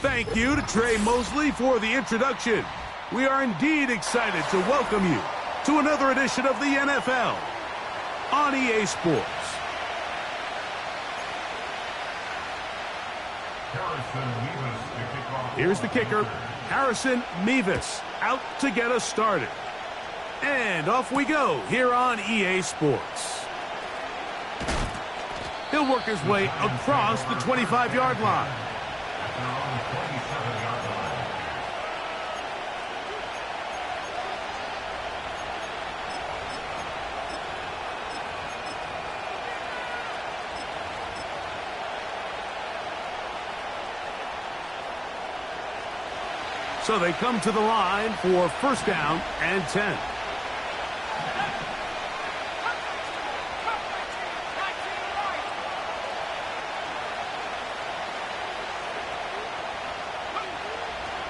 Thank you to Trey Mosley for the introduction. We are indeed excited to welcome you to another edition of the NFL on EA Sports. Here's the kicker, Harrison Mevis, out to get us started. And off we go here on EA Sports. He'll work his way across the 25-yard line. So they come to the line for first down and 10.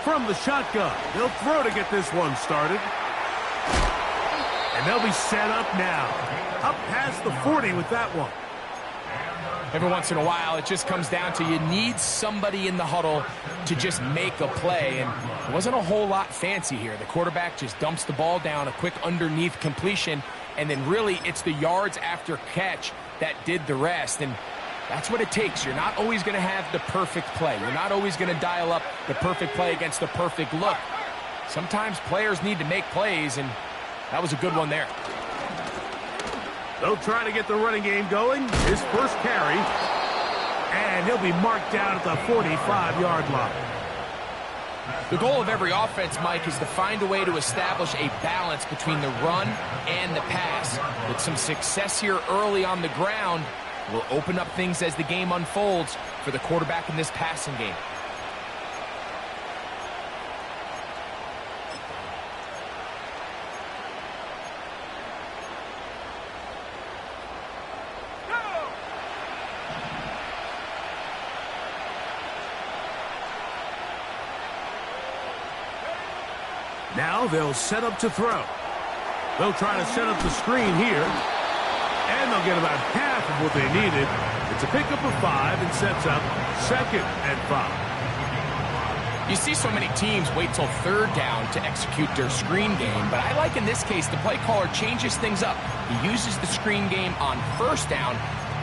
From the shotgun, they'll throw to get this one started. And they'll be set up now. Up past the 40 with that one. Every once in a while, it just comes down to you need somebody in the huddle to just make a play. And it wasn't a whole lot fancy here. The quarterback just dumps the ball down, a quick underneath completion, and then really it's the yards after catch that did the rest. And that's what it takes. You're not always going to have the perfect play. You're not always going to dial up the perfect play against the perfect look. Sometimes players need to make plays, and that was a good one there. They'll try to get the running game going. His first carry. And he'll be marked down at the 45-yard line. The goal of every offense, Mike, is to find a way to establish a balance between the run and the pass. With some success here early on the ground, will open up things as the game unfolds for the quarterback in this passing game. Now they'll set up to throw. They'll try to set up the screen here. And they'll get about half of what they needed. It's a pickup of 5 and sets up 2nd and 5. You see so many teams wait till 3rd down to execute their screen game, but I like in this case the play caller changes things up. He uses the screen game on 1st down,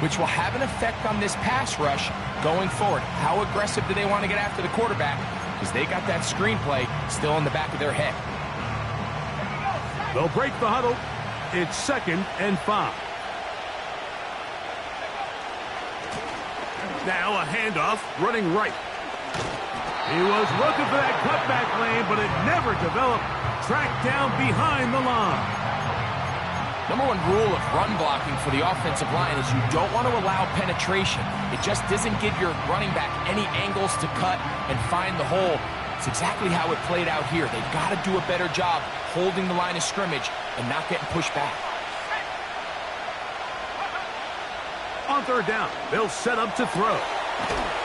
which will have an effect on this pass rush going forward. How aggressive do they want to get after the quarterback? Because they got that screenplay still in the back of their head. They'll break the huddle. It's 2nd and 5. Now a handoff running right. He was looking for that cutback lane, but it never developed. Tracked down behind the line. Number 1 rule of run blocking for the offensive line is you don't want to allow penetration. It just doesn't give your running back any angles to cut and find the hole. It's exactly how it played out here. They've got to do a better job holding the line of scrimmage and not getting pushed back. On 3rd down, they'll set up to throw.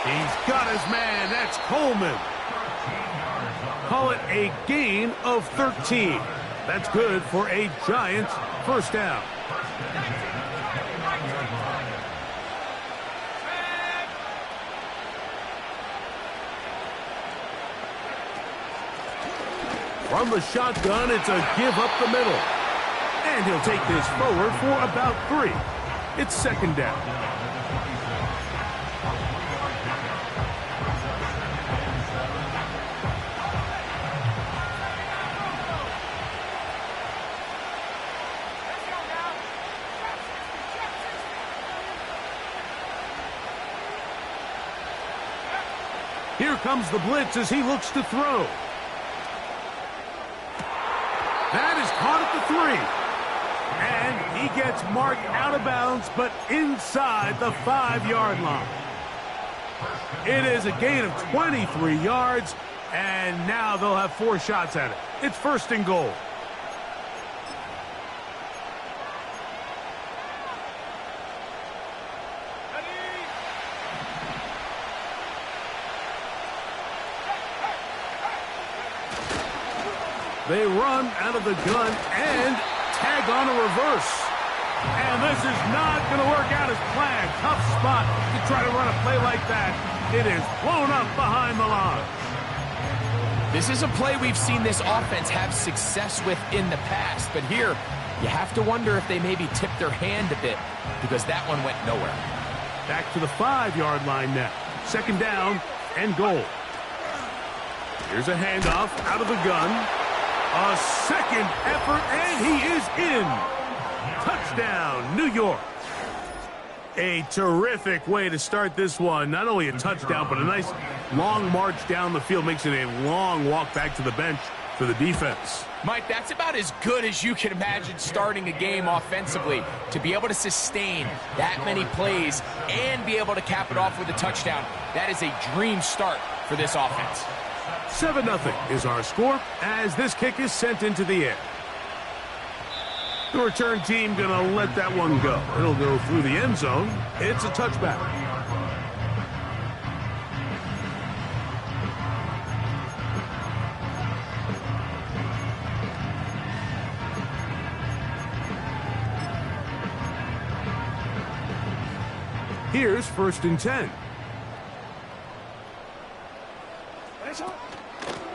He's got his man. That's Coleman. Call it a gain of 13. That's good for a Giants first down. From the shotgun, it's a give up the middle. And he'll take this forward for about 3. It's 2nd down. Here comes the blitz as he looks to throw. That is caught at the 3. And he gets marked out of bounds, but inside the 5-yard line. It is a gain of 23 yards, and now they'll have 4 shots at it. It's 1st and goal. They run out of the gun and tag on a reverse. And this is not going to work out as planned. Tough spot to try to run a play like that. It is blown up behind the line. This is a play we've seen this offense have success with in the past, but here you have to wonder if they maybe tipped their hand a bit because that one went nowhere. Back to the 5-yard line now. Second down and goal. Here's a handoff out of the gun. A second effort, and he is in. Touchdown, New York. A terrific way to start this one. Not only a touchdown, but a nice long march down the field. Makes it a long walk back to the bench for the defense. Mike, that's about as good as you can imagine starting a game offensively. To be able to sustain that many plays and be able to cap it off with a touchdown, that is a dream start for this offense. 7-0 is our score as this kick is sent into the air. The return team going to let that one go. It'll go through the end zone. It's a touchback. Here's 1st and 10.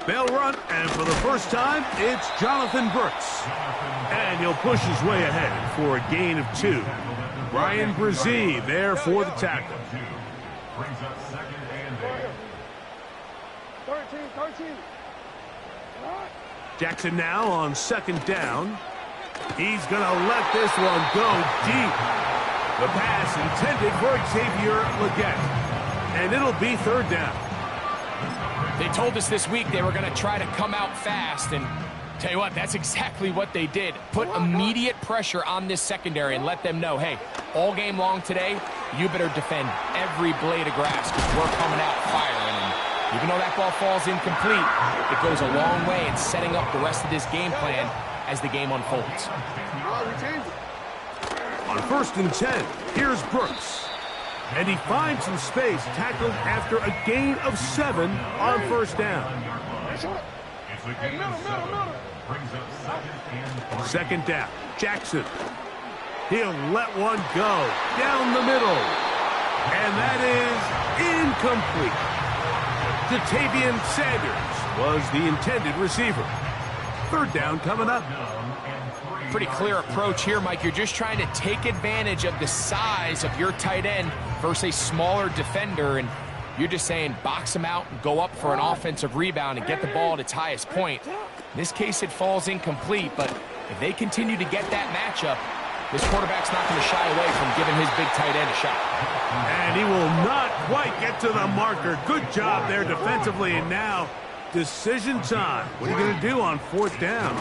They'll run, and for the first time, it's Jonathan Brooks. And he'll push his way ahead for a gain of 2. Brian Brzee there for the tackle. Brings up 2nd and 13. Jackson now on 2nd down. He's going to let this one go deep. The pass intended for Xavier Legette. And it'll be 3rd down. They told us this week they were going to try to come out fast, and tell you what, that's exactly what they did. Put immediate pressure on this secondary and let them know, hey, all game long today, you better defend every blade of grass because we're coming out firing. And even though that ball falls incomplete, it goes a long way in setting up the rest of this game plan as the game unfolds. On 1st and 10, here's Brooks. And he finds some space, tackled after a gain of 7 on 1st down. Second down, Jackson. He'll let one go down the middle. And that is incomplete. Jatavian Sanders was the intended receiver. 3rd down coming up. Pretty clear approach here, Mike. You're just trying to take advantage of the size of your tight end versus a smaller defender, and you're just saying box him out and go up for an offensive rebound and get the ball at its highest point. In this case, it falls incomplete, but if they continue to get that matchup, this quarterback's not going to shy away from giving his big tight end a shot. And he will not quite get to the marker. Good job there defensively, and now decision time. What are you going to do on 4th down?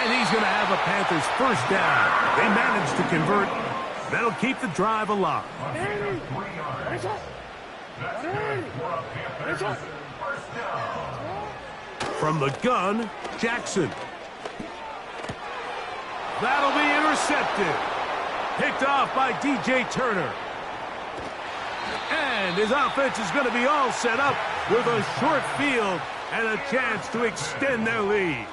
And he's going to have a Panthers 1st down. They managed to convert. That'll keep the drive alive. From the gun, Jackson. That'll be intercepted. Picked off by DJ Turner. And his offense is going to be all set up with a short field and a chance to extend their lead.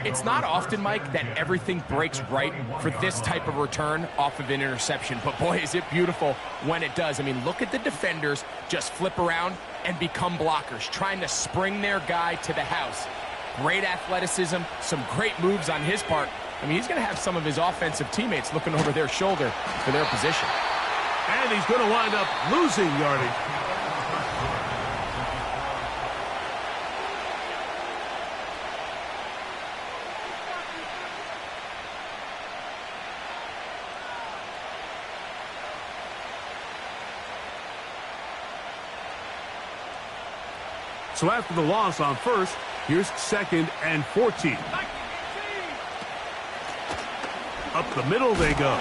It's not often, Mike, that everything breaks right for this type of return off of an interception. But, boy, is it beautiful when it does. I mean, look at the defenders just flip around and become blockers, trying to spring their guy to the house. Great athleticism, some great moves on his part. I mean, he's going to have some of his offensive teammates looking over their shoulder for their position. And he's going to wind up losing yardage. So after the loss on 1st, here's 2nd and 14. Up the middle they go.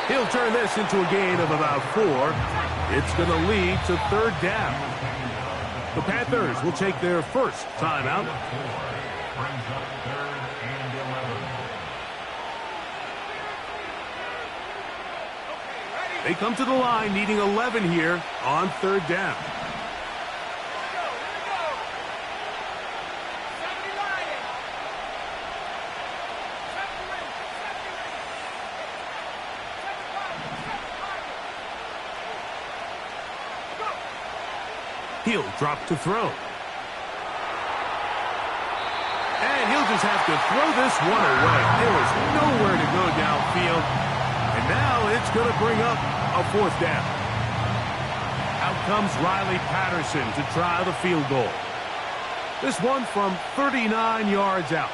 He'll turn this into a gain of about 4. It's going to lead to 3rd down. The Panthers will take their first timeout. They come to the line needing 11 here on 3rd down. He'll drop to throw. And he'll just have to throw this one away. There is nowhere to go downfield. And now it's going to bring up a 4th down. Out comes Riley Patterson to try the field goal. This one from 39 yards out.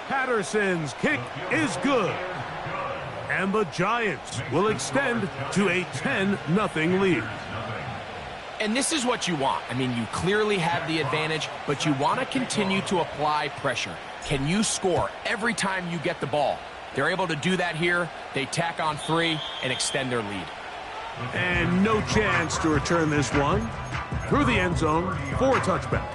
Patterson's kick is good. And the Giants will extend to a 10-0 lead. And this is what you want. I mean, you clearly have the advantage, but you want to continue to apply pressure. Can you score every time you get the ball? They're able to do that here. They tack on 3 and extend their lead. And no chance to return this one through the end zone for a touchback.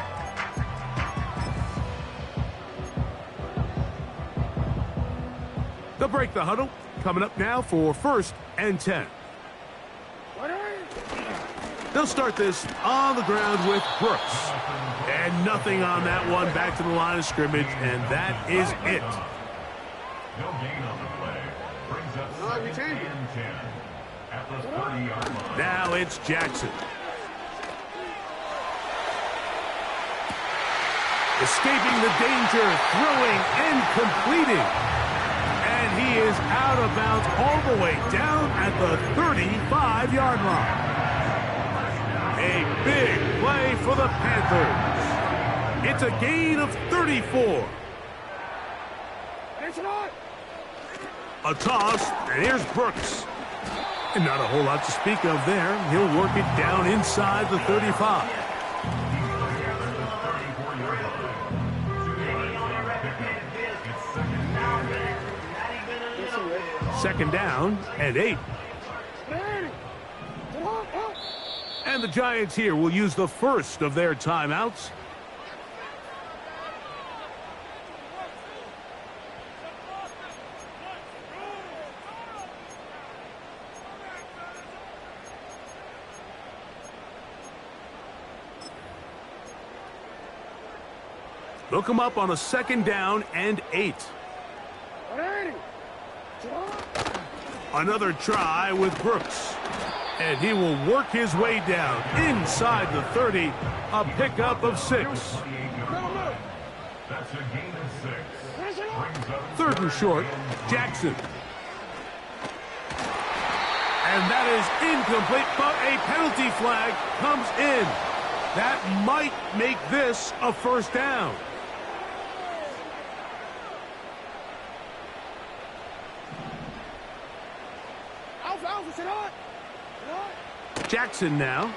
They'll break the huddle. Coming up now for 1st and 10. They'll start this on the ground with Brooks. And nothing on that one. Back to the line of scrimmage, and that is it. No gain on the play. Brings up 2nd and 10 at the 30-yard line. Now it's Jackson. Escaping the danger, throwing and completing. And he is out of bounds all the way down at the 35-yard line. A big play for the Panthers. It's a gain of 34. A toss, and here's Brooks. And not a whole lot to speak of there. He'll work it down inside the 35. Second down and 8. And the Giants here will use the first of their timeouts. They'll come up on a 2nd down and 8. Another try with Brooks. And he will work his way down inside the 30, a pickup of 6. That's a gain of 6. 3rd and short, Jackson. And that is incomplete, but a penalty flag comes in. That might make this a 1st down. Jackson now.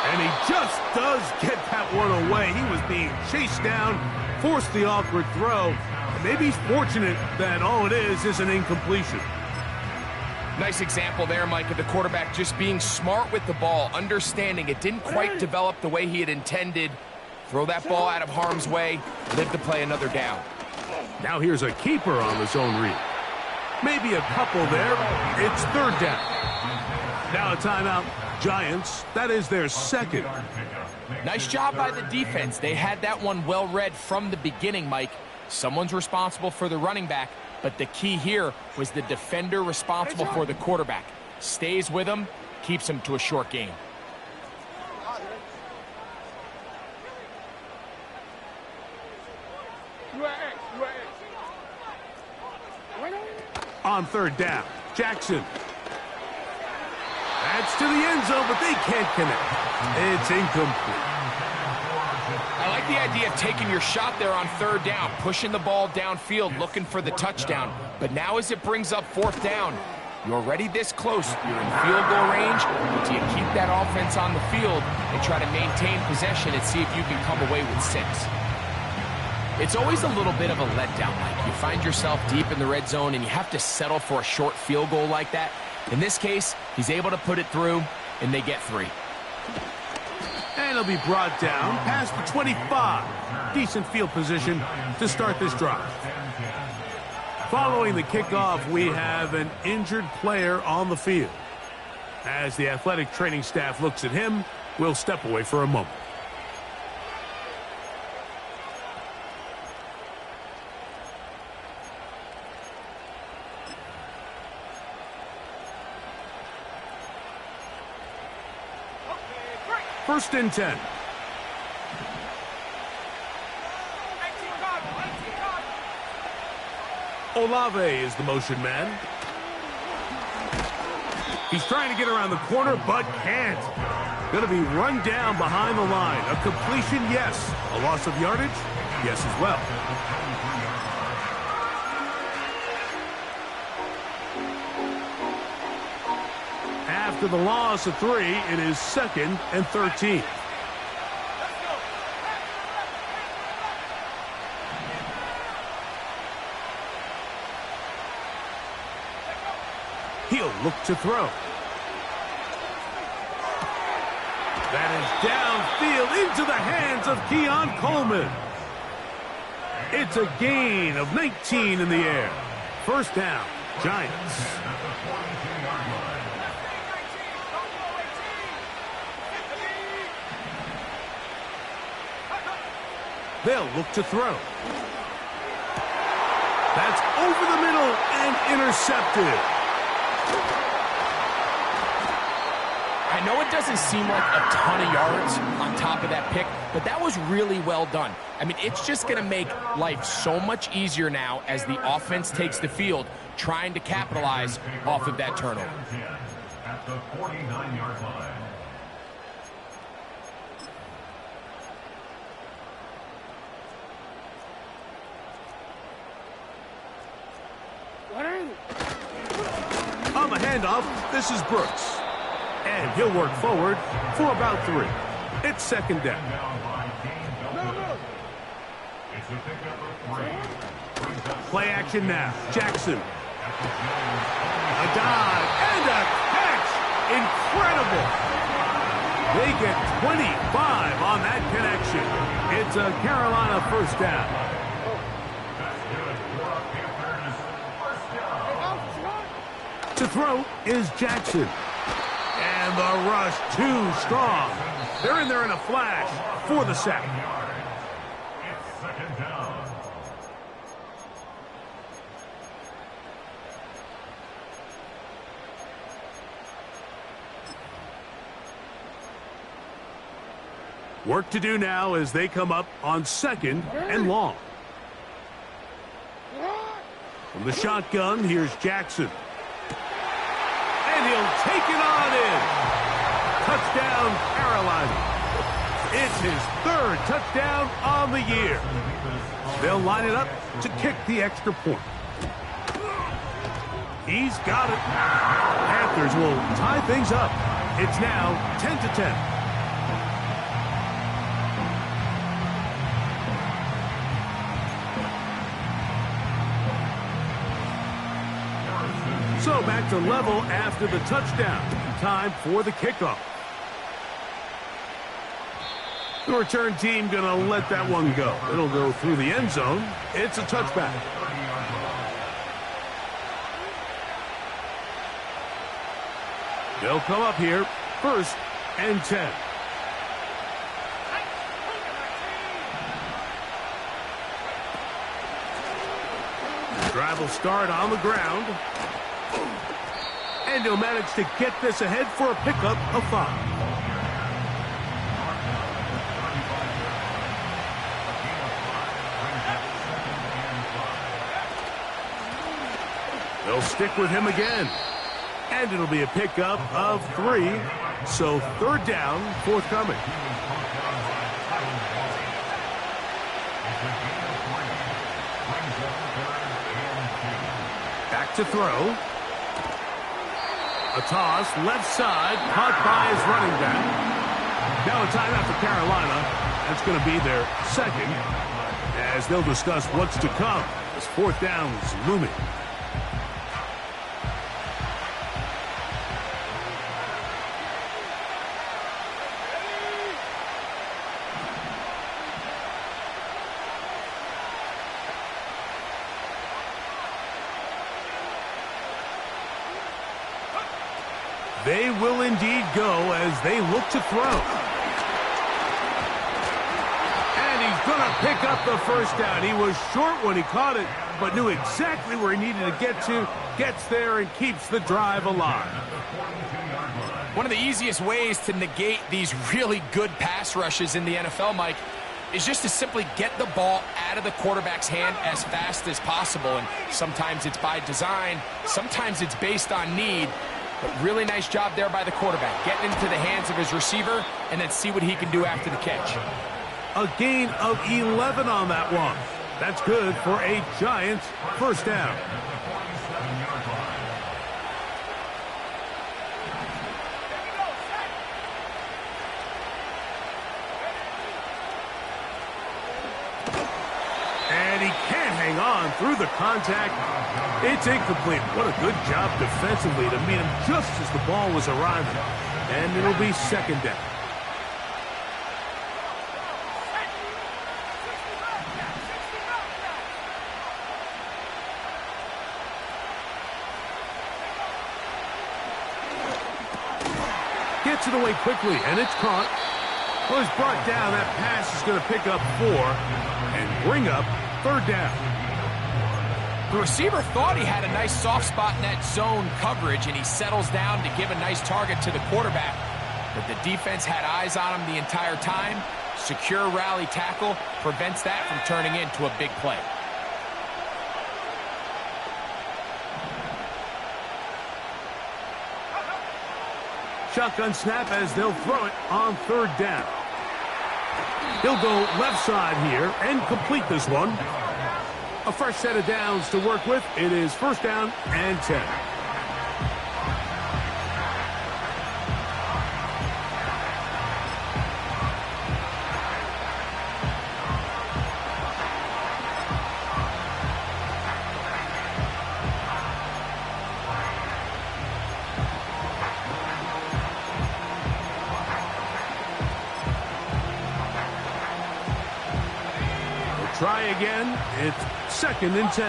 And he just does get that one away. He was being chased down, forced the awkward throw. And maybe he's fortunate that all it is an incompletion. Nice example there, Mike, of the quarterback just being smart with the ball, understanding it didn't quite develop the way he had intended. Throw that ball out of harm's way, live to play another down. Now here's a keeper on the zone read. Maybe a couple there. It's 3rd down. Now a timeout. Giants, that is their 2nd. Nice job by the defense. They had that one well read from the beginning, Mike. Someone's responsible for the running back, but the key here was the defender responsible for the quarterback. Stays with him, keeps him to a short gain. On 3rd down, Jackson. That's to the end zone, but they can't connect. It's incomplete. I like the idea of taking your shot there on 3rd down, pushing the ball downfield, looking for the touchdown. But now as it brings up 4th down, you're already this close. You're in field goal range, but do you keep that offense on the field and try to maintain possession and see if you can come away with 6? It's always a little bit of a letdown, Mike. You find yourself deep in the red zone and you have to settle for a short field goal like that. In this case, he's able to put it through, and they get 3. And he'll be brought down past the 25. Decent field position to start this drive. Following the kickoff, we have an injured player on the field. As the athletic training staff looks at him, we'll step away for a moment. First and 10. Olave is the motion man. He's trying to get around the corner, but can't. Going to be run down behind the line. A completion, yes. A loss of yardage, yes as well. After the loss of 3, it is 2nd and 13. He'll look to throw. That is downfield into the hands of Keon Coleman. It's a gain of 19 in the air. First down, Giants. They'll look to throw. That's over the middle and intercepted. I know it doesn't seem like a ton of yards on top of that pick, but that was really well done. I mean, it's just going to make life so much easier now as the offense takes the field, trying to capitalize off of that turnover. At the 49-yard line. On the handoff, this is Brooks. And he'll work forward for about 3. It's 2nd down. Play action now. Jackson. A dive and a catch. Incredible. They get 25 on that connection. It's a Carolina first down. To throw is Jackson. And the rush too strong. They're in there in a flash for the sack. It's 2nd down. Work to do now as they come up on 2nd and long. From the shotgun, here's Jackson. And he'll take it on in. Touchdown, Carolina. It's his 3rd touchdown on the year. They'll line it up to kick the extra point. He's got it. Panthers will tie things up. It's now 10-10. So back to level after the touchdown. Time for the kickoff. The return team going to let that one go. It'll go through the end zone. It's a touchback. They'll come up here, 1st and 10. The drive will start on the ground. And he'll manage to get this ahead for a pickup of 5. They'll stick with him again. And it'll be a pickup of 3. So 3rd down, forthcoming. Back to throw. A toss, left side, caught by his running back. Now a timeout for Carolina. That's going to be their 2nd, as they'll discuss what's to come as 4th down is looming. They will indeed go as they look to throw. And he's going to pick up the first down. He was short when he caught it, but knew exactly where he needed to get to. Gets there and keeps the drive alive. One of the easiest ways to negate these really good pass rushes in the NFL, Mike, is just to simply get the ball out of the quarterback's hand as fast as possible. And sometimes it's by design, sometimes it's based on need. But really nice job there by the quarterback, getting into the hands of his receiver and then see what he can do after the catch. A gain of 11 on that one. That's good for a Giants first down. And he can't hang on through the contact. It's incomplete. What a good job defensively to meet him just as the ball was arriving. And it'll be second down. Gets it away quickly, and it's caught. Well, it's brought down. That pass is going to pick up 4 and bring up third down. The receiver thought he had a nice soft spot in that zone coverage, and he settles down to give a nice target to the quarterback. But the defense had eyes on him the entire time. Secure rally tackle prevents that from turning into a big play. Shotgun snap as they'll throw it on third down. He'll go left side here and complete this one. A fresh set of downs to work with. It is first down and 10. Try again. It's second and 10.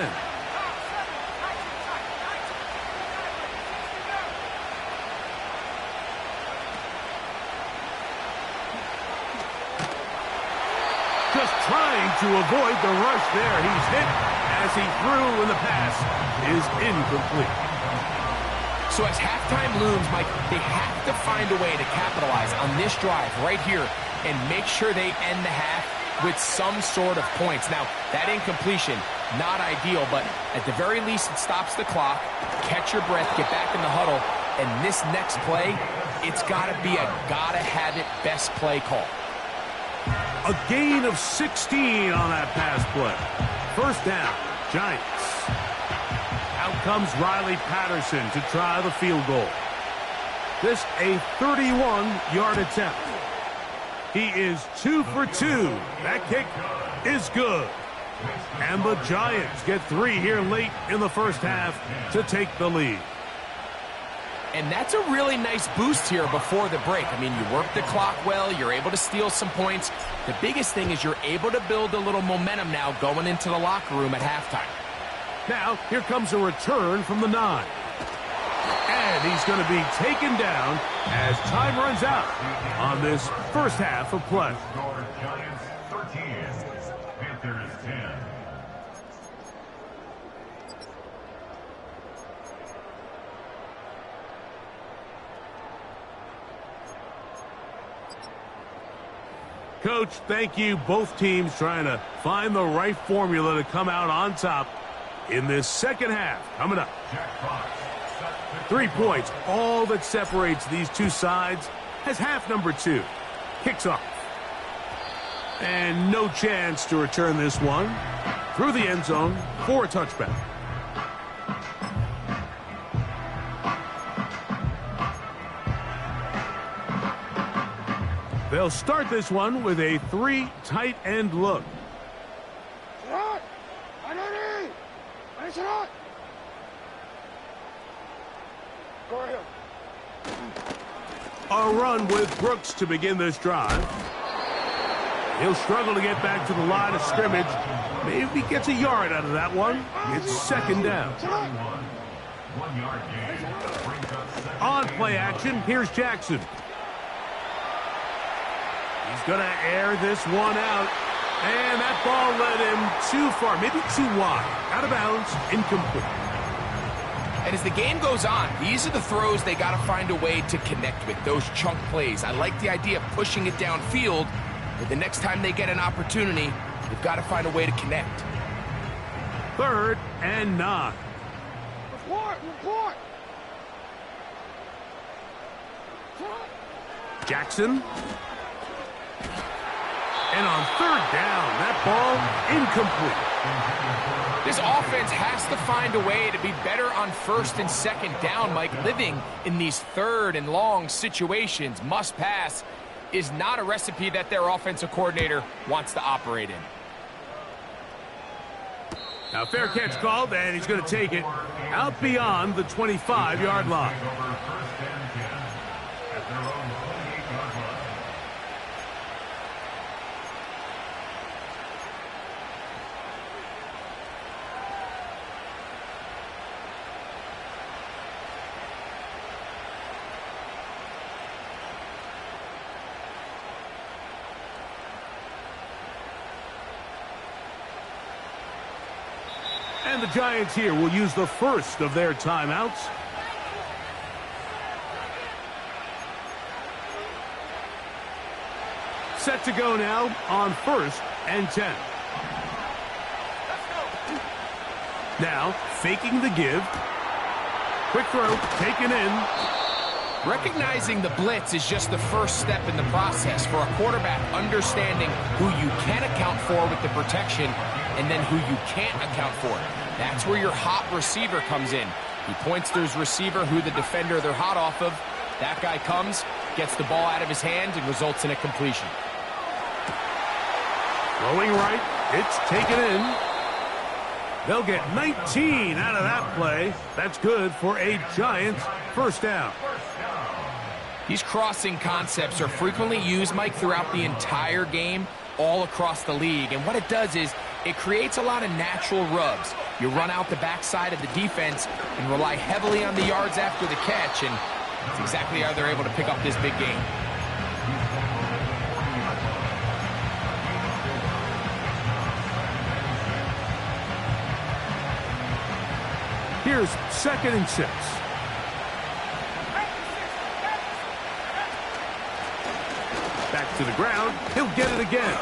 Just trying to avoid the rush there. He's hit as he threw, and the pass is incomplete. So as halftime looms, Mike, they have to find a way to capitalize on this drive right here and make sure they end the half with some sort of points. Now, that incompletion, not ideal, but at the very least, it stops the clock. Catch your breath, get back in the huddle, and this next play, it's got to be a gotta-have-it best play call. A gain of 16 on that pass play. First down, Giants. Out comes Riley Patterson to try the field goal. This a 31-yard attempt. He is 2 for 2. That kick is good. And the Giants get 3 here late in the first half to take the lead. And that's a really nice boost here before the break. I mean, you work the clock well. You're able to steal some points. The biggest thing is you're able to build a little momentum now going into the locker room at halftime. Now, here comes a return from the 9. And he's going to be taken down as time runs out on this first half of play. Giants 13, Panthers 10. Coach, thank you. Both teams trying to find the right formula to come out on top in this second half. Coming up. 3 points, all that separates these two sides, as half number 2 kicks off. And no chance to return this one through the end zone for a touchback. They'll start this one with a 3 tight end look. A run with Brooks to begin this drive. He'll struggle to get back to the line of scrimmage. Maybe gets a yard out of that one. It's second down. 1 yard gain. On play action, here's Jackson. He's going to air this one out. And that ball led him too far, maybe too wide. Out of bounds, incomplete. And as the game goes on, these are the throws they got to find a way to connect with, those chunk plays. I like the idea of pushing it downfield, but the next time they get an opportunity, they've got to find a way to connect. 3rd and 9. Report. Jackson. And on 3rd down, that ball incomplete. This offense has to find a way to be better on 1st and 2nd down, Mike. Living in these 3rd and long situations, must pass, is not a recipe that their offensive coordinator wants to operate in. Now, fair catch called, and he's going to take it out beyond the 25-yard line. And the Giants here will use the first of their timeouts. Set to go now on 1st and 10. Now, faking the give. Quick throw, taken in. Recognizing the blitz is just the first step in the process for a quarterback understanding who you can account for with the protection and then who you can't account for. That's where your hot receiver comes in. He points to his receiver who the defender they're hot off of. That guy comes, gets the ball out of his hand, and results in a completion. Throwing right, it's taken in. They'll get 19 out of that play. That's good for a Giants first down. These crossing concepts are frequently used, Mike, throughout the entire game, all across the league. And what it does is it creates a lot of natural rubs. You run out the backside of the defense and rely heavily on the yards after the catch, and that's exactly how they're able to pick up this big game. Here's 2nd and 6. Back to the ground. He'll get it again.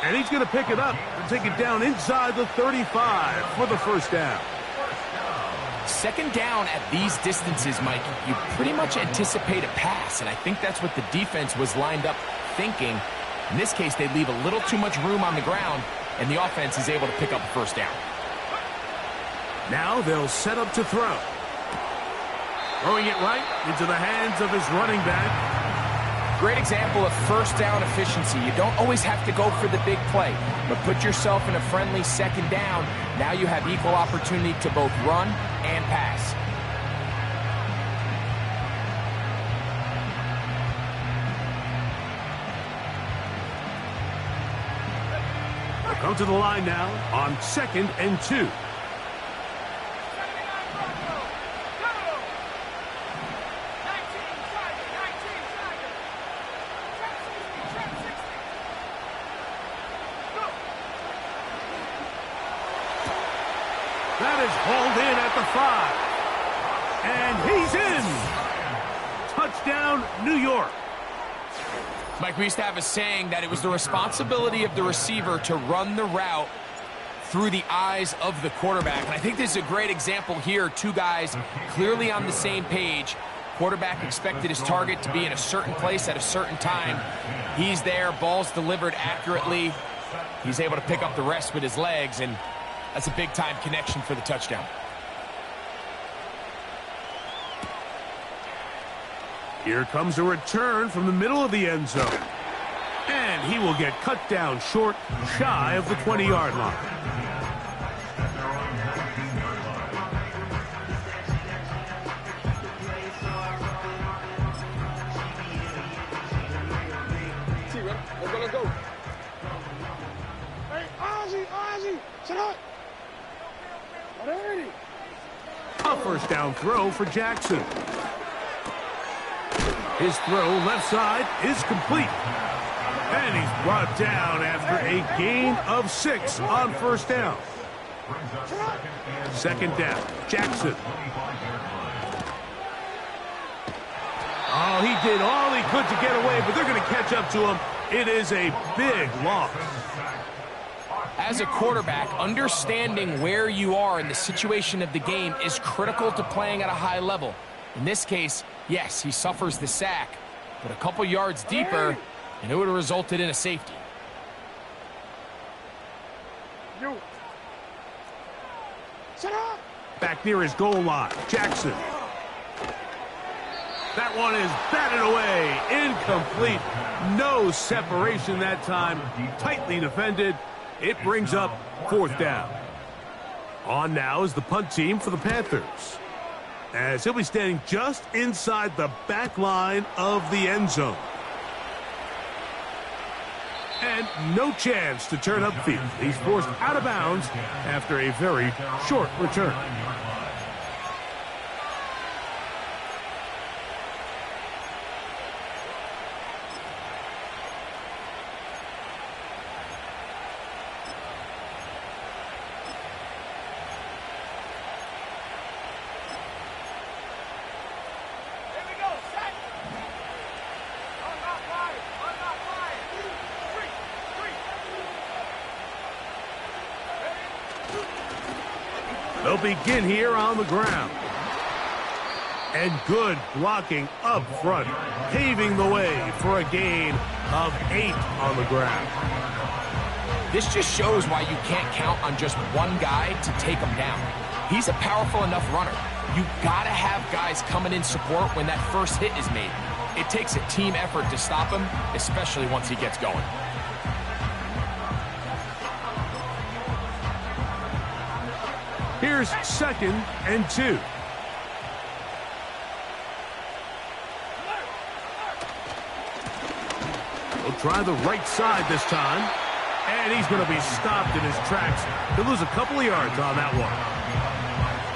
And he's going to pick it up and take it down inside the 35 for the first down. 2nd down at these distances, Mike, you pretty much anticipate a pass, and I think that's what the defense was lined up thinking. In this case, they leave a little too much room on the ground, and the offense is able to pick up a first down. Now they'll set up to throw. Throwing it right into the hands of his running back. Great example of first down efficiency. You don't always have to go for the big play, but put yourself in a friendly 2nd down. Now you have equal opportunity to both run and pass. They'll come to the line now on 2nd and 2. That is hauled in at the 5. And he's in. Touchdown, New York. Mike, we used to have a saying that it was the responsibility of the receiver to run the route through the eyes of the quarterback. And I think this is a great example here. Two guys clearly on the same page. Quarterback expected his target to be in a certain place at a certain time. He's there, ball's delivered accurately. He's able to pick up the rest with his legs, and that's a big-time connection for the touchdown. Here comes a return from the middle of the end zone. And he will get cut down short, shy of the 20-yard line. Let's go. Hey, Ozzy, sit up. A first down throw for Jackson. His throw left side is complete. And he's brought down after a gain of 6 on first down. Brings up second and Second down. Jackson. Oh, he did all he could to get away, but they're going to catch up to him. It is a big loss. As a quarterback, understanding where you are in the situation of the game is critical to playing at a high level. In this case, yes, he suffers the sack, but a couple yards deeper, and it would have resulted in a safety. Back near his goal line. Jackson. That one is batted away. Incomplete. No separation that time. Tightly defended. It brings up fourth down. On now is the punt team for the Panthers, as he'll be standing just inside the back line of the end zone. And no chance to turn upfield. He's forced out of bounds after a very short return. They'll begin here on the ground. And good blocking up front, paving the way for a gain of 8 on the ground. This just shows why you can't count on just one guy to take him down. He's a powerful enough runner. You gotta have guys coming in support when that first hit is made. It takes a team effort to stop him, especially once he gets going. Here's 2nd and 2. He'll try the right side this time. And he's going to be stopped in his tracks. He'll lose a couple of yards on that one.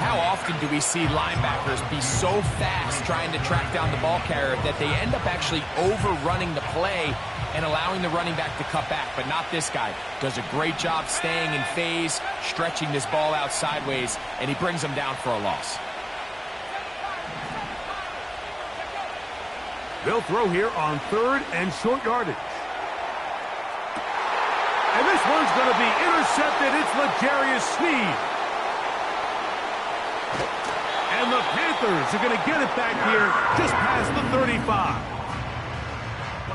How often do we see linebackers be so fast trying to track down the ball carrier that they end up actually overrunning the play and allowing the running back to cut back? But not this guy. Does a great job staying in phase, stretching this ball out sideways, and he brings him down for a loss. They'll throw here on 3rd and short yardage. And this one's going to be intercepted. It's L'Jarius Sneed. And the Panthers are going to get it back here just past the 35.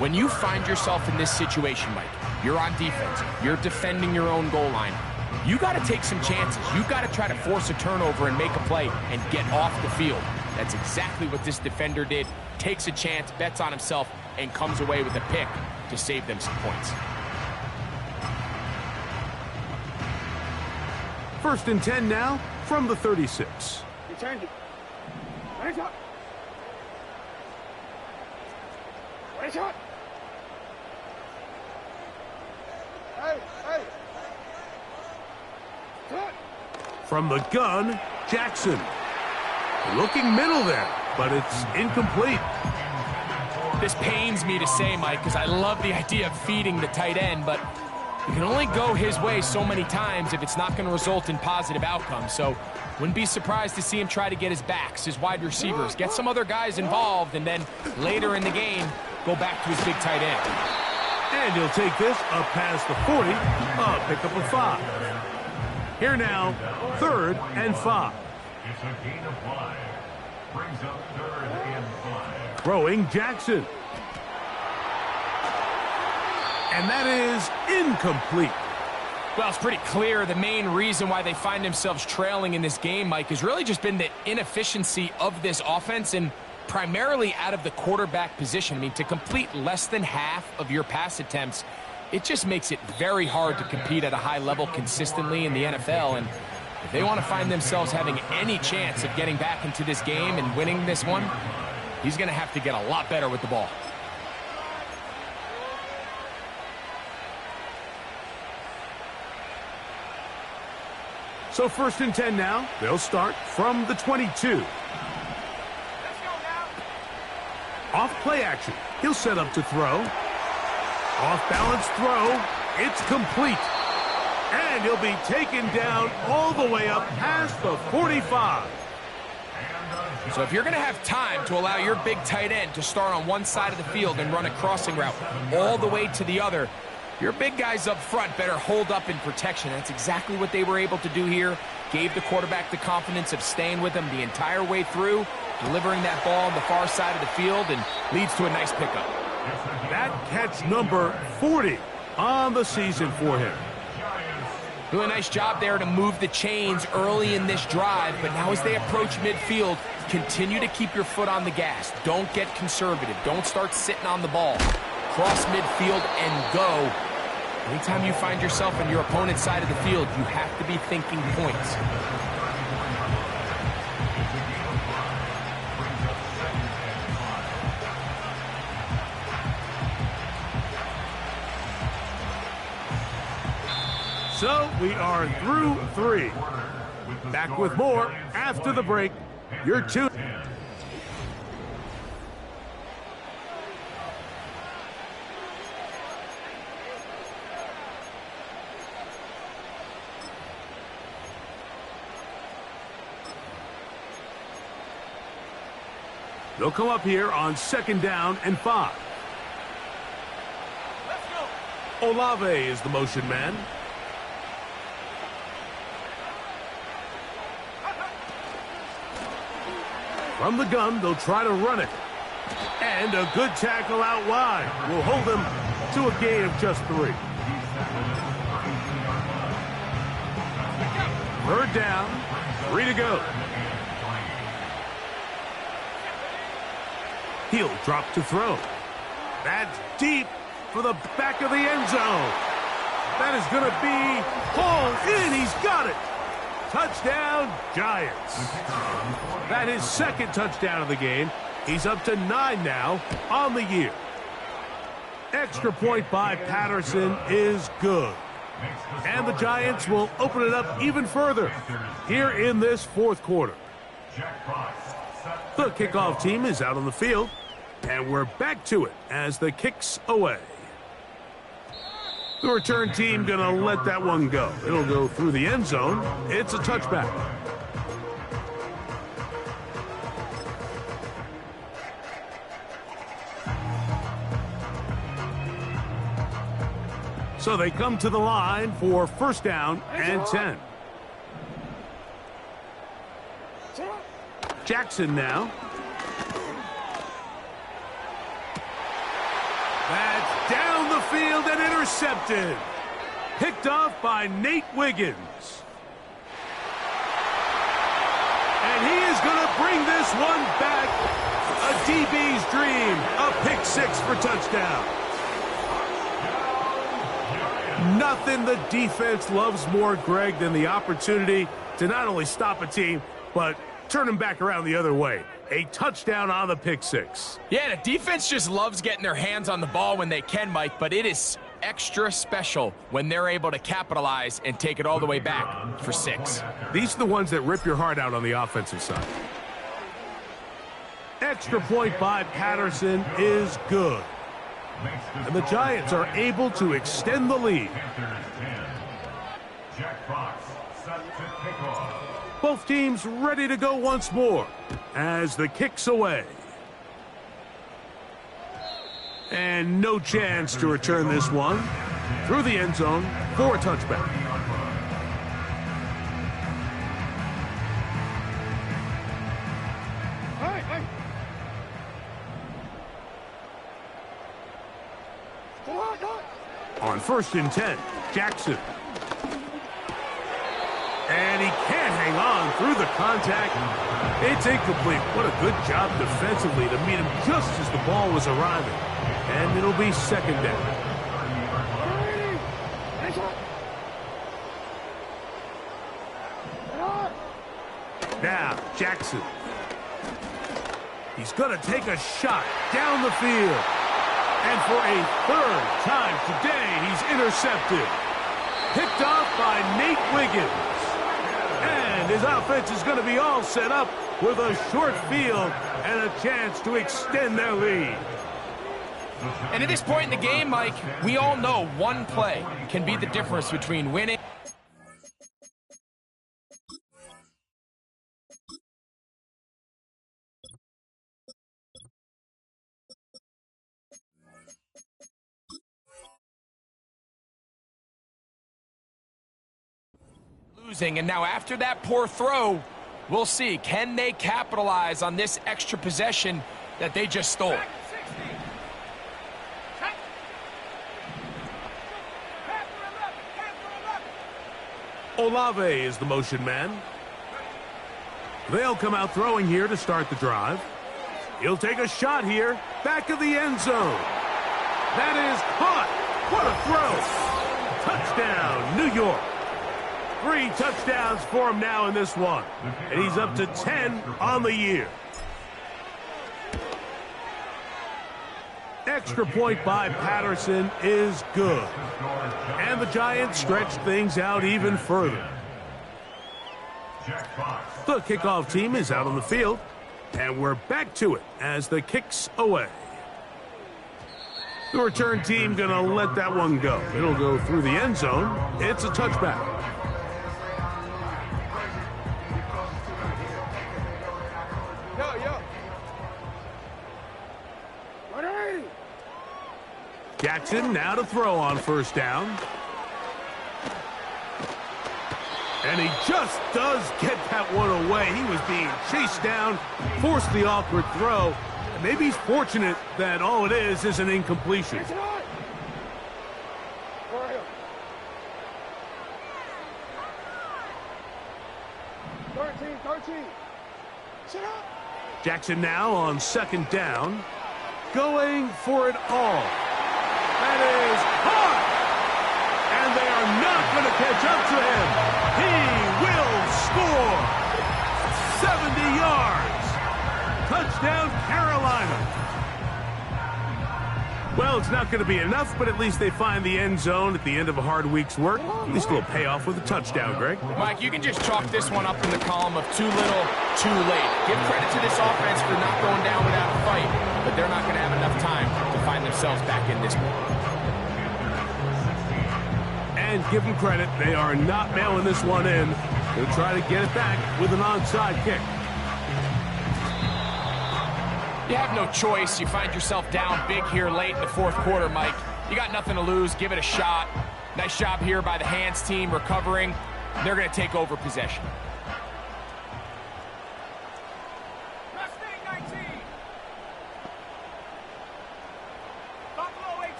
When you find yourself in this situation, Mike, you're on defense, you're defending your own goal line, you got to take some chances. You got to try to force a turnover and make a play and get off the field. That's exactly what this defender did. Takes a chance, bets on himself, and comes away with a pick to save them some points. 1st and 10 now from the 36. You turned it. Right up. Right up. Hey, hey. Cut. From the gun, Jackson. Looking middle there, but it's incomplete. This pains me to say, Mike, because I love the idea of feeding the tight end, but it can only go his way so many times if it's not going to result in positive outcomes. So wouldn't be surprised to see him try to get his backs, his wide receivers, get some other guys involved, and then later in the game, go back to his big tight end. And he'll take this up past the 40, a pickup of 5. Here now, 3rd and 5. It's a gain of 5. Brings up 3rd and 5. Throwing Jackson. And that is incomplete. Well, it's pretty clear the main reason why they find themselves trailing in this game, Mike, has really just been the inefficiency of this offense and primarily out of the quarterback position. I mean, to complete less than half of your pass attempts, it just makes it very hard to compete at a high level consistently in the NFL. And if they want to find themselves having any chance of getting back into this game and winning this one, he's going to have to get a lot better with the ball. So 1st and 10 now. They'll start from the 22. Off play action. He'll set up to throw. Off balance throw. It's complete. And he'll be taken down all the way up past the 45. So if you're going to have time to allow your big tight end to start on one side of the field and run a crossing route all the way to the other, your big guys up front better hold up in protection. That's exactly what they were able to do here. Gave the quarterback the confidence of staying with him the entire way through, delivering that ball on the far side of the field, and leads to a nice pickup. That catch number 40 on the season for him. Really nice job there to move the chains early in this drive, but now as they approach midfield, continue to keep your foot on the gas. Don't get conservative. Don't start sitting on the ball. Cross midfield and go. Anytime you find yourself on your opponent's side of the field, you have to be thinking points. So we are through 3. Back with more after the break. You're tuned. They'll come up here on 2nd down and 5. Olave is the motion man. From the gun, they'll try to run it. And a good tackle out wide will hold them to a gain of just 3. 3rd down, 3 to go. He'll drop to throw. That's deep for the back of the end zone. That is going to be hauled in. He's got it. Touchdown, Giants. That is 2nd touchdown of the game. He's up to 9 now on the year. Extra point by Patterson is good. And the Giants will open it up even further here in this 4th quarter. The kickoff team is out on the field, and we're back to it as the kick's away. The return team going to let that one go. It'll go through the end zone. It's a touchback. So they come to the line for 1st down and 10. Jackson now. That's down the field and intercepted. Picked off by Nate Wiggins. And he is going to bring this one back. A DB's dream. A pick 6 for touchdown. Nothing the defense loves more, Greg, than the opportunity to not only stop a team, but turn them back around the other way. A touchdown on the pick 6. Yeah, the defense just loves getting their hands on the ball when they can, Mike, but it is extra special when they're able to capitalize and take it all the way back for 6. These are the ones that rip your heart out on the offensive side. Extra point by Patterson is good. And the Giants are able to extend the lead. Both teams ready to go once more as the kick's away. And no chance to return this one through the end zone for a touchback. Hey. On 1st and 10, Jackson. And he can't hang on through the contact. It's incomplete. What a good job defensively to meet him just as the ball was arriving. And it'll be 2nd down. Now, Jackson. He's going to take a shot down the field. And for a 3rd time today, he's intercepted. Picked off by Nate Wiggins. And his offense is going to be all set up with a short field and a chance to extend their lead. And at this point in the game, Mike, we all know one play can be the difference between winning. losing. And now after that poor throw, we'll see. Can they capitalize on this extra possession that they just stole? Olave is the motion man. They'll come out throwing here to start the drive. He'll take a shot here. Back of the end zone. That is caught. What a throw. Touchdown, New York. 3 touchdowns for him now in this one. And he's up to 10 on the year. Extra point by Patterson is good. And the Giants stretch things out even further. The kickoff team is out on the field. And we're back to it as the kick's away. The return team going to let that one go. It'll go through the end zone. It's a touchback. Jackson now to throw on first down. And he just does get that one away. He was being chased down, forced the awkward throw. And maybe he's fortunate that all it is an incompletion. Jackson now on second down, going for it all. That is hard. And they are not going to catch up to him. He will score. 70 yards. Touchdown, Carolina. Well, it's not going to be enough, but at least they find the end zone at the end of a hard week's work. At least it'll pay off with a touchdown, Greg. Mike, you can just chalk this one up in the column of too little, too late. Give credit to this offense for not going down without a fight, but they're not going to have enough time to find themselves back in this one. And give them credit, they are not mailing this one in. They'll try to get it back with an onside kick. You have no choice. You find yourself down big here late in the fourth quarter, Mike. You got nothing to lose. Give it a shot. Nice job here by the hands team recovering. They're going to take over possession.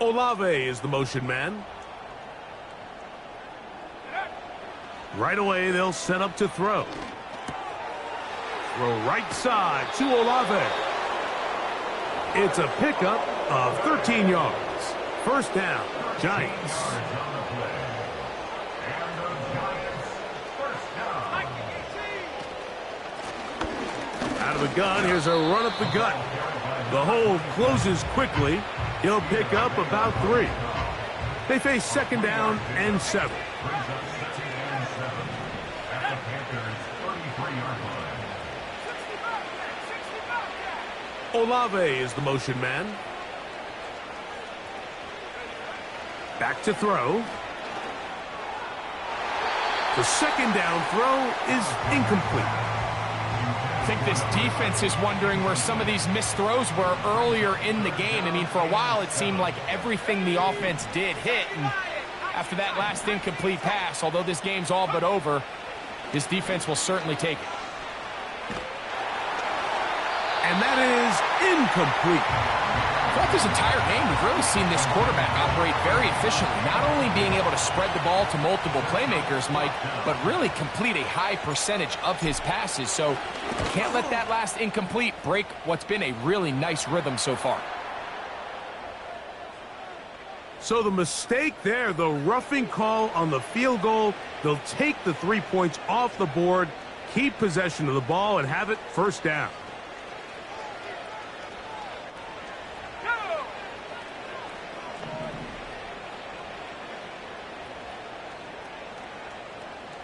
Olave is the motion man. Right away, they'll set up to throw. Throw right side to Olave. It's a pickup of 13 yards. First down, Giants. Out of the gun, here's a run up the gut. The hole closes quickly. He'll pick up about 3. They face second down and 7. Olave is the motion man. Back to throw. The second down throw is incomplete. I think this defense is wondering where some of these missed throws were earlier in the game. I mean, for a while, it seemed like everything the offense did hit. And after that last incomplete pass, although this game's all but over, this defense will certainly take it. And that is incomplete. Throughout this entire game, we've really seen this quarterback operate very efficiently, not only being able to spread the ball to multiple playmakers, Mike, but really complete a high percentage of his passes. So can't let that last incomplete break what's been a really nice rhythm so far. So the mistake there, the roughing call on the field goal, they'll take the 3 points off the board, keep possession of the ball, and have it first down.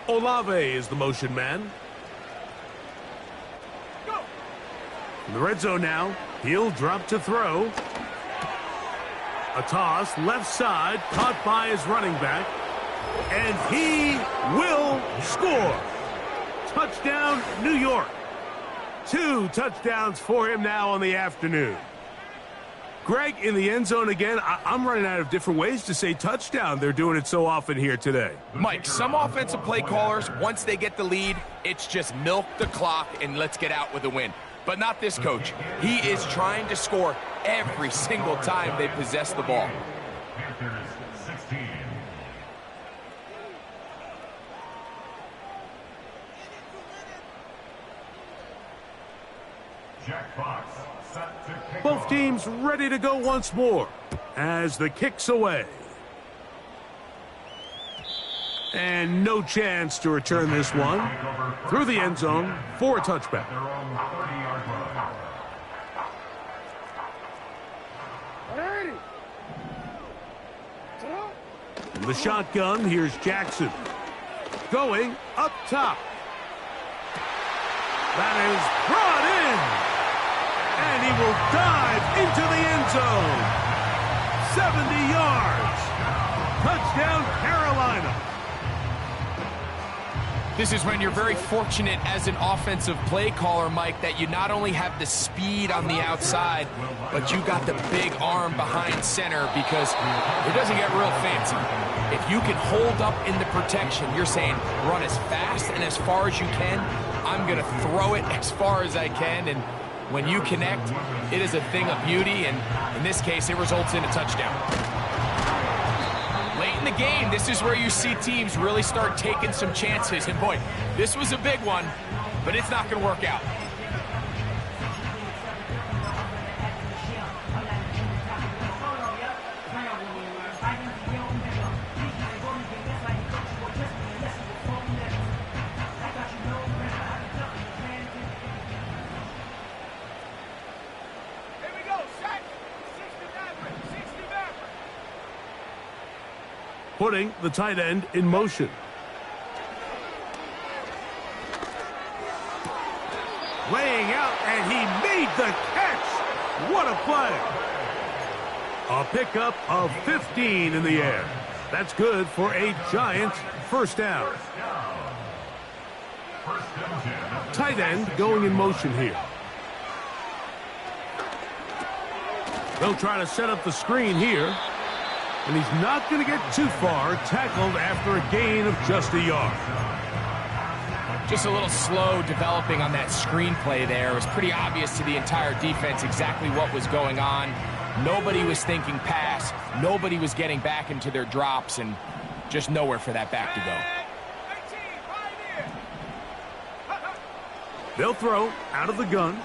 Olave is the motion man. In the red zone now, he'll drop to throw. A toss, left side, caught by his running back. And he will score. Touchdown, New York. 2 touchdowns for him now on the afternoon. Greg, in the end zone again, I'm running out of different ways to say touchdown. They're doing it so often here today. Mike, some offensive play callers, once they get the lead, it's just milk the clock and let's get out with a win. But not this coach. He is trying to score every single time they possess the ball. Panthers 16. Jack Fox set to kick Both off. teams ready to go once more as the kick's away. And no chance to return this one through the end zone for a touchback. Their own 30-yard line. Ready. Set up. In the shotgun, here's Jackson. Going up top. That is brought in. And he will dive into the end zone. 70 yards. Touchdown, Carolina. This is when you're very fortunate as an offensive play caller, Mike, that you not only have the speed on the outside, but you got the big arm behind center because it doesn't get real fancy. If you can hold up in the protection, you're saying run as fast and as far as you can. I'm going to throw it as far as I can, and when you connect, it is a thing of beauty, and in this case, it results in a touchdown. Late in the game, this is where you see teams really start taking some chances. And boy, this was a big one, but it's not going to work out. Here we go. Set. 60 Maverick. 60 Maverick. Putting the tight end in motion. Laying out, and he made the catch. What a play. A pickup of 15 in the air. That's good for a Giants first down. Tight end going in motion here. They'll try to set up the screen here. And he's not going to get too far, tackled after a gain of just a yard. Just a little slow developing on that screenplay there. It was pretty obvious to the entire defense exactly what was going on. Nobody was thinking pass. Nobody was getting back into their drops, and just nowhere for that back to go. 18, 5 here. They'll throw out of the gun.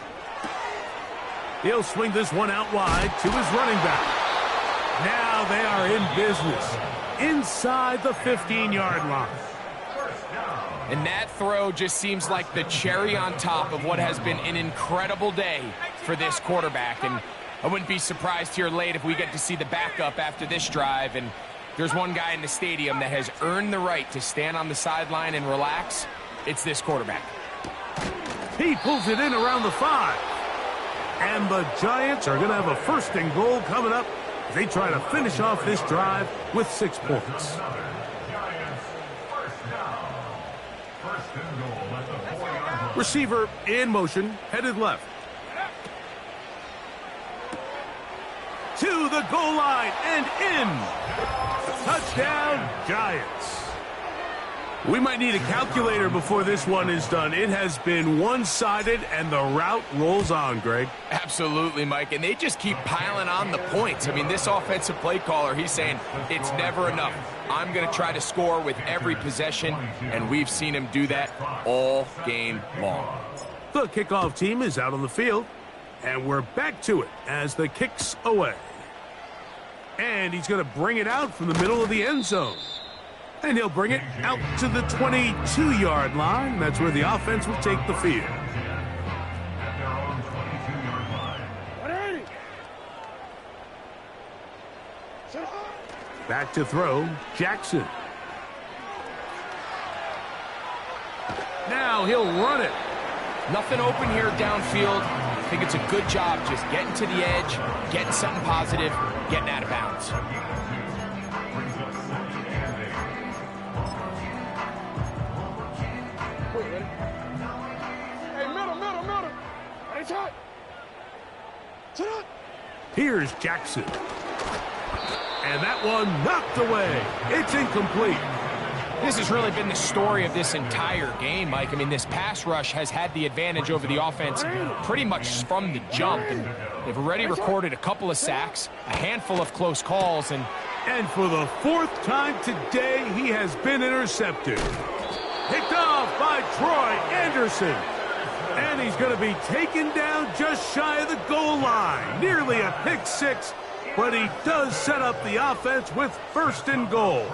He'll swing this one out wide to his running back. Now they are in business inside the 15-yard line. And that throw just seems like the cherry on top of what has been an incredible day for this quarterback. And I wouldn't be surprised here late if we get to see the backup after this drive. And there's one guy in the stadium that has earned the right to stand on the sideline and relax. It's this quarterback. He pulls it in around the 5. And the Giants are going to have a first and goal coming up. They try to finish off this drive with 6 points. Receiver in motion, headed left. To the goal line and in. Touchdown, Giants. We might need a calculator before this one is done. It has been one-sided, and the route rolls on, Greg. Absolutely, Mike, and they just keep piling on the points. I mean, this offensive play caller, he's saying it's never enough. I'm going to try to score with every possession, and we've seen him do that all game long. The kickoff team is out on the field, and we're back to it as the kick's away. And he's going to bring it out from the middle of the end zone. And he'll bring it out to the 22-yard line. That's where the offense will take the field. At their own 22-yard line. 180. Set up. Back to throw, Jackson. Now he'll run it. Nothing open here downfield. I think it's a good job just getting to the edge, getting something positive, getting out of bounds. Hey, middle. Ready, shot. Set up. Here's Jackson. And that one knocked away. It's incomplete. This has really been the story of this entire game, Mike. I mean, this pass rush has had the advantage over the offense pretty much from the jump. And they've already recorded a couple of sacks, a handful of close calls, and for the 4th time today, he has been intercepted. Picked off by Troy Anderson. And he's going to be taken down just shy of the goal line. Nearly a pick six, but he does set up the offense with 1st and goal.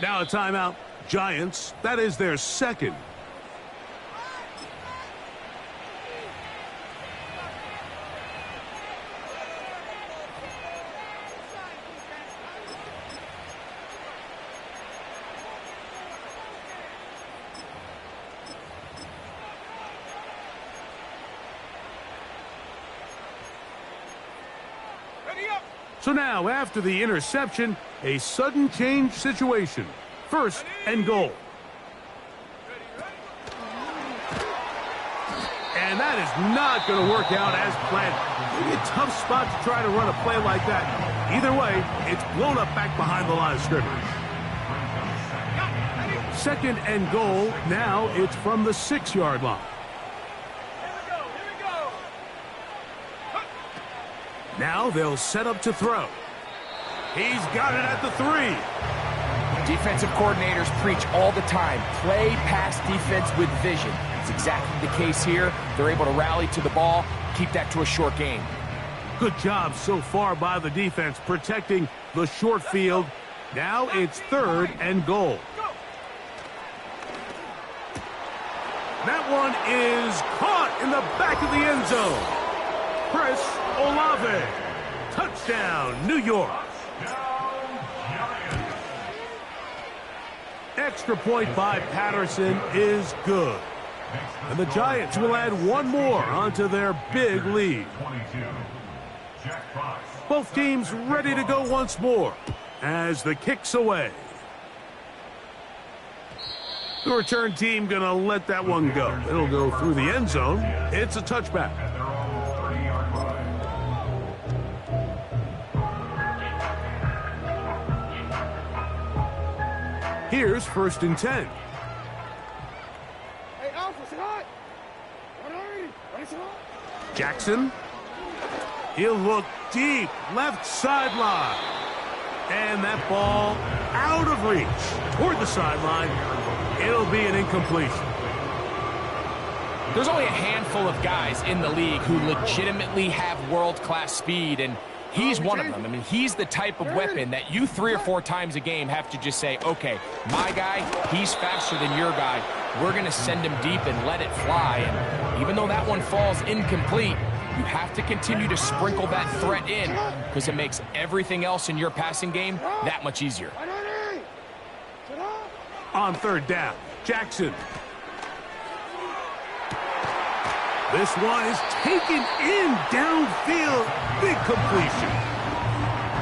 Now a timeout. Giants, that is their 2nd. So now, after the interception, a sudden change situation. 1st and goal. And that is not going to work out as planned. Maybe a tough spot to try to run a play like that. Either way, it's blown up back behind the line of scrimmage. 2nd and goal. Now it's from the 6-yard line. Now they'll set up to throw. He's got it at the 3. Defensive coordinators preach all the time, play pass defense with vision. It's exactly the case here. They're able to rally to the ball, keep that to a short game. Good job so far by the defense protecting the short field. Now it's 3rd and goal. That one is caught in the back of the end zone. Chris Olave. Touchdown, New York. Extra point by Patterson is good. And the Giants will add one more onto their big lead. Both teams ready to go once more as the kick's away. The return team going to let that one go. It'll go through the end zone. It's a touchback. Here's 1st and 10. Jackson. He'll look deep, left sideline. And that ball out of reach toward the sideline. It'll be an incompletion. There's only a handful of guys in the league who legitimately have world-class speed, and he's one of them. I mean, he's the type of weapon that you 3 or 4 times a game have to just say, okay, my guy, he's faster than your guy. We're going to send him deep and let it fly. And even though that one falls incomplete, you have to continue to sprinkle that threat in because it makes everything else in your passing game that much easier. On 3rd down, Jackson. This one is taken in downfield. Big completion.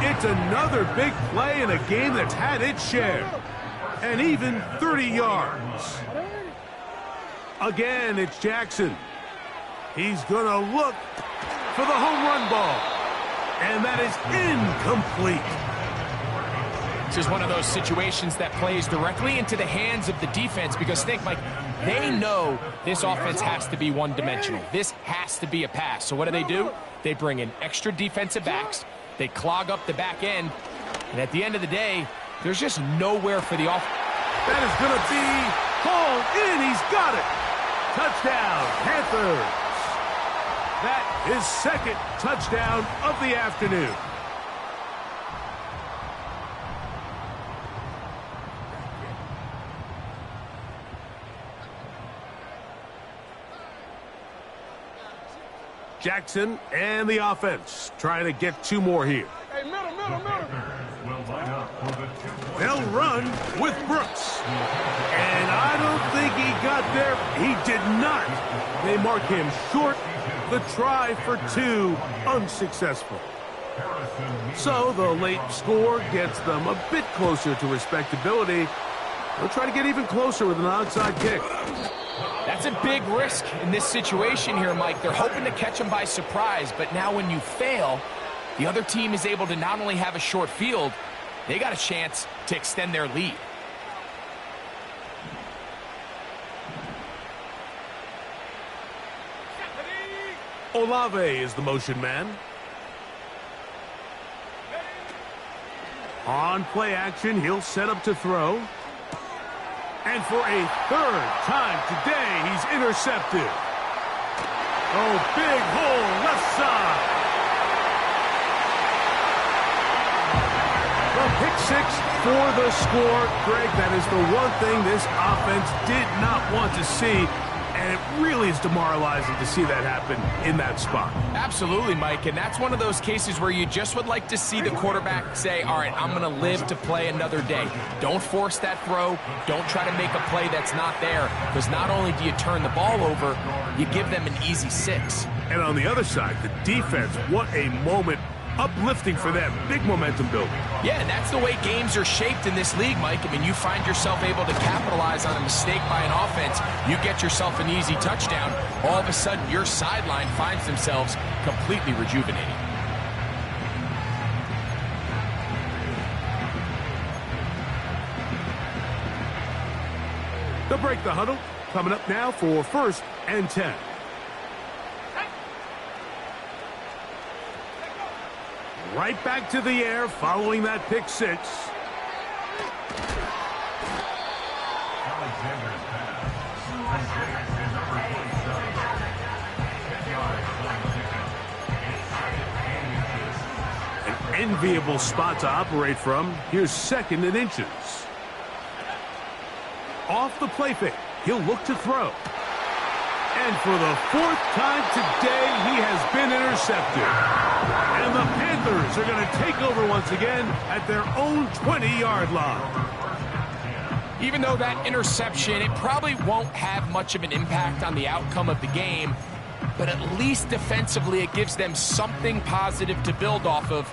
It's another big play in a game that's had its share. And even 30 yards. Again, it's Jackson. He's going to look for the home run ball. And that is incomplete. This is one of those situations that plays directly into the hands of the defense because think, Mike, they know this offense has to be one-dimensional. This has to be a pass. So what do? They bring in extra defensive backs. They clog up the back end. And at the end of the day, there's just nowhere for the offense. That is going to be hauled in. He's got it. Touchdown, Panthers. That is 2nd touchdown of the afternoon. Jackson and the offense trying to get 2 more here. Hey, middle. Will line up They'll run with Brooks. And I don't think he got there. He did not. They mark him short. The try for 2, unsuccessful. So the late score gets them a bit closer to respectability. They'll try to get even closer with an onside kick. That's a big risk in this situation here, Mike. They're hoping to catch him by surprise, but now when you fail, the other team is able to not only have a short field, they got a chance to extend their lead. Olave is the motion man. On play action, he'll set up to throw. And for a 3rd time today, he's intercepted. Oh, big hole left side. The pick 6 for the score. Greg, that is the one thing this offense did not want to see. And it really is demoralizing to see that happen in that spot. Absolutely, Mike, and that's one of those cases where you just would like to see the quarterback say, all right, I'm going to live to play another day. Don't force that throw. Don't try to make a play that's not there, because not only do you turn the ball over, you give them an easy 6. And on the other side, the defense, what a moment. Uplifting for them. Big momentum building. Yeah, and that's the way games are shaped in this league, Mike. I mean, you find yourself able to capitalize on a mistake by an offense. You get yourself an easy touchdown. All of a sudden, your sideline finds themselves completely rejuvenated. They'll break the huddle. Coming up now for 1st and 10. Right back to the air following that pick 6. An enviable spot to operate from. Here's 2nd and inches. Off the play fake, he'll look to throw. And for the 4th time today, he has been intercepted. And the Panthers are going to take over once again at their own 20-yard line. Even though that interception, it probably won't have much of an impact on the outcome of the game, but at least defensively it gives them something positive to build off of,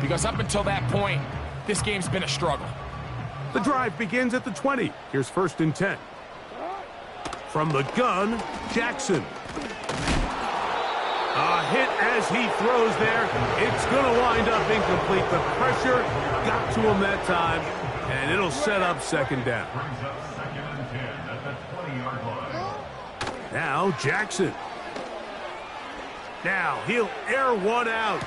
because up until that point, this game's been a struggle. The drive begins at the 20. Here's 1st and 10. From the gun, Jackson. A hit as he throws there. It's going to wind up incomplete. The pressure got to him that time, and it'll set up 2nd down. Brings up 2nd and 10 at the 20-yard line. Now Jackson. Now he'll air one out.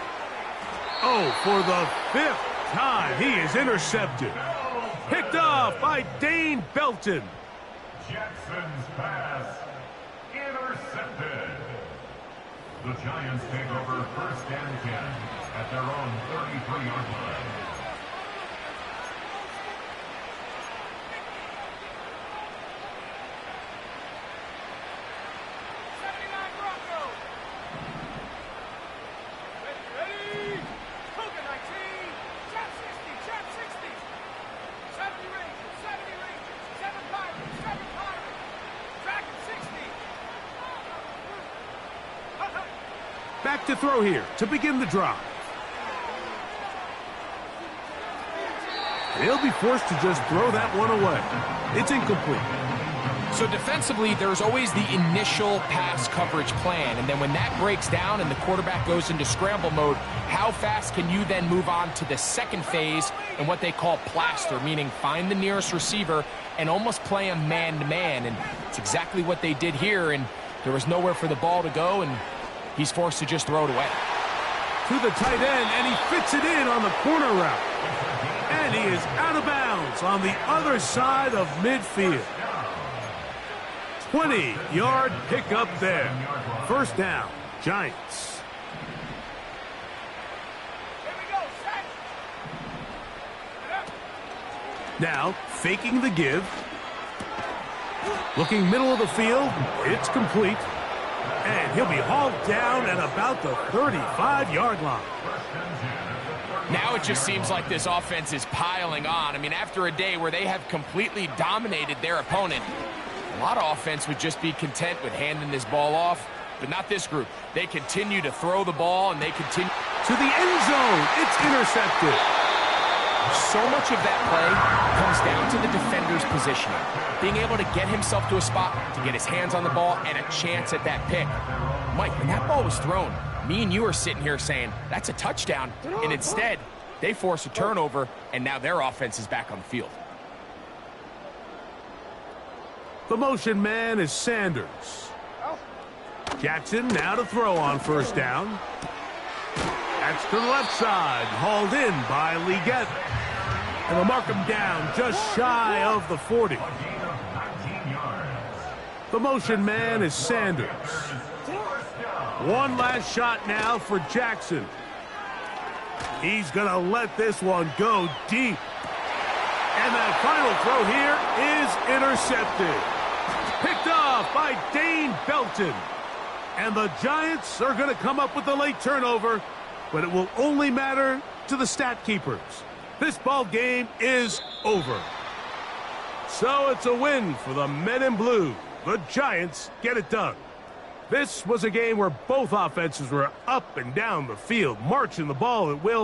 Oh, for the 5th time, he is intercepted. Picked off by Dane Belton. Jackson's pass intercepted. The Giants take over 1st and 10 at their own 33-yard line. Ready? Hogan 19. Trap 60. Trap 60. 70 Rangers. 70 Rangers. 7 Pirates. 7 Pirates. Dragon 60. Back to throw here to begin the drive. They'll be forced to just throw that one away. It's incomplete. So defensively, there's always the initial pass coverage plan, and then when that breaks down and the quarterback goes into scramble mode, how fast can you then move on to the 2nd phase and what they call plaster, meaning find the nearest receiver and almost play him man-to-man, and it's exactly what they did here, and there was nowhere for the ball to go, and he's forced to just throw it away. To the tight end, and he fits it in on the corner route. And he is out of bounds on the other side of midfield. 20-yard pickup there. 1st down, Giants. Here we go. Set. Now, faking the give. Looking middle of the field, it's complete. And he'll be hauled down at about the 35-yard line. Now it just seems like this offense is piling on. I mean, after a day where they have completely dominated their opponent, a lot of offense would just be content with handing this ball off, but not this group. They continue to throw the ball, and they continue to the end zone. It's intercepted. So much of that play comes down to the defender's positioning, being able to get himself to a spot, to get his hands on the ball, and a chance at that pick. Mike, when that ball was thrown, me and you are sitting here saying, that's a touchdown, and instead, they force a turnover, and now their offense is back on the field. The motion man is Sanders. Jackson now to throw on first down. That's to the left side, hauled in by Leggett. And they'll mark him down just shy of the 40. The motion man is Sanders. One last shot now for Jackson. He's going to let this one go deep. And that final throw here is intercepted. Picked off by Dane Belton. And the Giants are going to come up with the late turnover, but it will only matter to the stat keepers. This ball game is over. So it's a win for the men in blue. The Giants get it done. This was a game where both offenses were up and down the field, marching the ball at will.